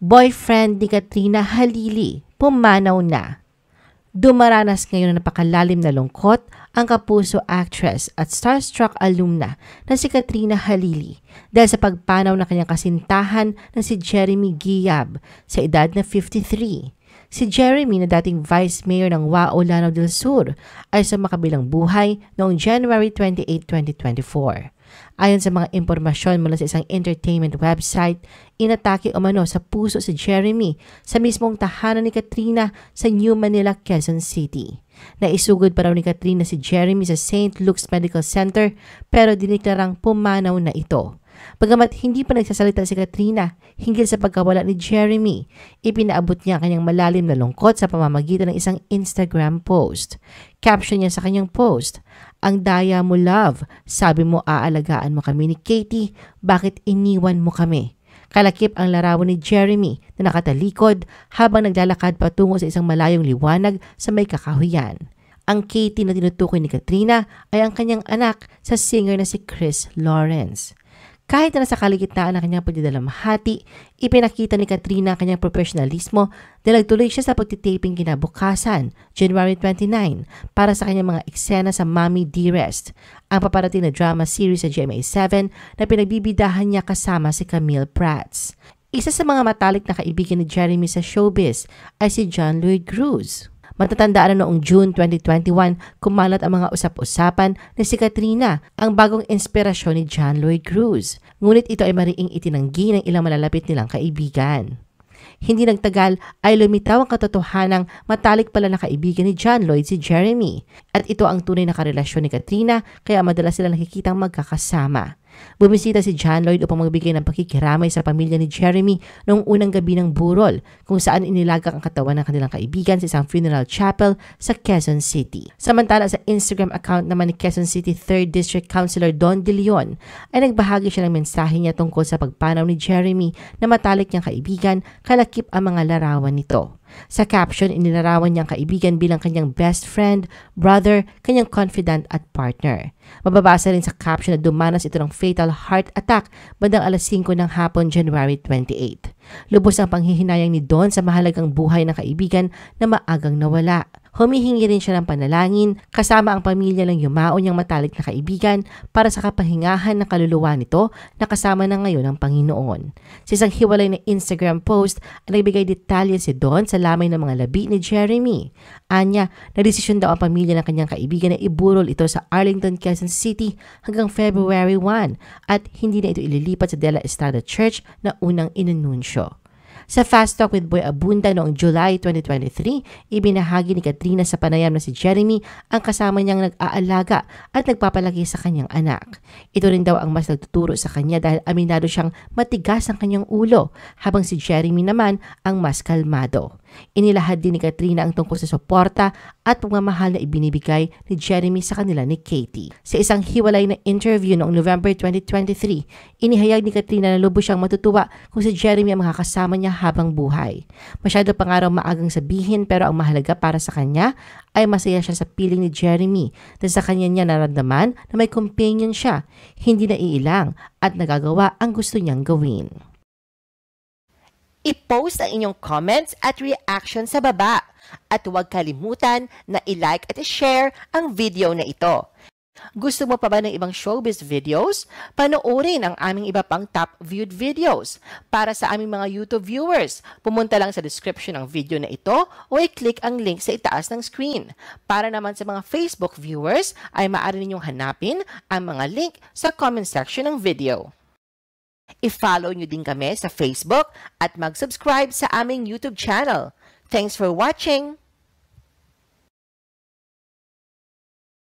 Boyfriend ni Katrina Halili, pumanaw na. Dumaranas ngayon ng napakalalim na lungkot ang kapuso actress at starstruck alumna na si Katrina Halili dahil sa pagpanaw ng kanyang kasintahan na si Jeremy Giab sa edad na 53. Si Jeremy na dating Vice Mayor ng Wao Lanao del Sur ay sa makabilang buhay noong January 28, 2024. Ayon sa mga impormasyon mula sa isang entertainment website, inatake umano sa puso si Jeremy sa mismong tahanan ni Katrina sa New Manila, Quezon City. Naisugod pa raw ni Katrina si Jeremy sa St. Luke's Medical Center pero diniklarang pumanaw na ito. Bagamat hindi pa nagsasalita si Katrina hinggil sa pagkawala ni Jeremy, ipinaabot niya kanyang malalim na lungkot sa pamamagitan ng isang Instagram post. Caption niya sa kanyang post, "Ang daya mo, love. Sabi mo aalagaan mo kami ni Katie, bakit iniwan mo kami?" Kalakip ang larawan ni Jeremy na nakatalikod habang naglalakad patungo sa isang malayong liwanag sa may kakahuyan. Ang Katie na tinutukoy ni Katrina ay ang kanyang anak sa singer na si Chris Lawrence. Kahit na nasa kaligitnaan ng kanyang pagdidalamhati, ipinakita ni Katrina ang kanyang profesionalismo dahil nagtuloy siya sa pagtitaping kinabukasan, January 29, para sa kanyang mga eksena sa Mommy Dearest, ang paparating na drama series sa GMA7 na pinagbibidahan niya kasama si Camille Prats. Isa sa mga matalik na kaibigan ni Jeremy sa showbiz ay si John Lloyd Cruz. Matatandaan na noong June 2021, kumalat ang mga usap-usapan na si Katrina ang bagong inspirasyon ni John Lloyd Cruz. Ngunit ito ay mariing itinanggi ng ilang malalapit nilang kaibigan. Hindi nagtagal ay lumitaw ang katotohanang matalik pala na kaibigan ni John Lloyd si Jeremy. At ito ang tunay na karelasyon ni Katrina kaya madalas sila nakikitang magkakasama. Bumisita si John Lloyd upang magbigay ng pakikiramay sa pamilya ni Jeremy noong unang gabi ng burol kung saan inilagak ang katawan ng kanilang kaibigan sa isang funeral chapel sa Quezon City. Samantala sa Instagram account naman ni Quezon City 3rd District Councilor Don De Leon ay nagbahagi siya ng mensahe niya tungkol sa pagpanaw ni Jeremy na matalik niyang kaibigan, kalakip ang mga larawan nito. Sa caption, inilarawan niyang kaibigan bilang kanyang best friend, brother, kanyang confidant at partner. Mababasa rin sa caption na dumanas ito ng fatal heart attack bandang alas 5 ng hapon, January 28. Lubos ang panghihinayang ni Don sa mahalagang buhay ng kaibigan na maagang nawala. Humihingi rin siya ng panalangin kasama ang pamilya ng yumao niyang matalik na kaibigan para sa kapahingahan ng kaluluwa nito na kasama na ngayon ng Panginoon. Sa isang hiwalay na Instagram post ay nagbigay detalye si Don sa lamay ng mga labi ni Jeremy. Anya, nagdesisyon daw ang pamilya ng kanyang kaibigan na iburol ito sa Arlington, Quezon City hanggang February 1 at hindi na ito ililipat sa De La Estrada Church na unang inanunsyo. Sa Fast Talk with Boy Abunda noong July 2023, ibinahagi ni Katrina sa panayam na si Jeremy ang kasama niyang nag-aalaga at nagpapalaki sa kanyang anak. Ito rin daw ang mas nagtuturo sa kanya dahil aminado siyang matigas ang kanyang ulo, habang si Jeremy naman ang mas kalmado. Inilahad din ni Katrina ang tungkol sa suporta at pagmamahal na ibinibigay ni Jeremy sa kanila ni Katie. Sa isang hiwalay na interview noong November 2023, inihayag ni Katrina na lubos siyang matutuwa kung si Jeremy ang makakasama niya habang buhay. Masyado pa nga raw maagang sabihin pero ang mahalaga para sa kanya ay masaya siya sa piling ni Jeremy dahil sa kanya niya naramdaman na may companion siya, hindi na iilang at nagagawa ang gusto niyang gawin. I-post ang inyong comments at reaction sa baba at huwag kalimutan na i-like at i-share ang video na ito. Gusto mo pa ba ng ibang showbiz videos? Panoorin ang aming iba pang top viewed videos. Para sa aming mga YouTube viewers, pumunta lang sa description ng video na ito o i-click ang link sa itaas ng screen. Para naman sa mga Facebook viewers, ay maaari ninyong hanapin ang mga link sa comment section ng video. I-follow nyo din kami sa Facebook at mag-subscribe sa aming YouTube channel. Thanks for watching!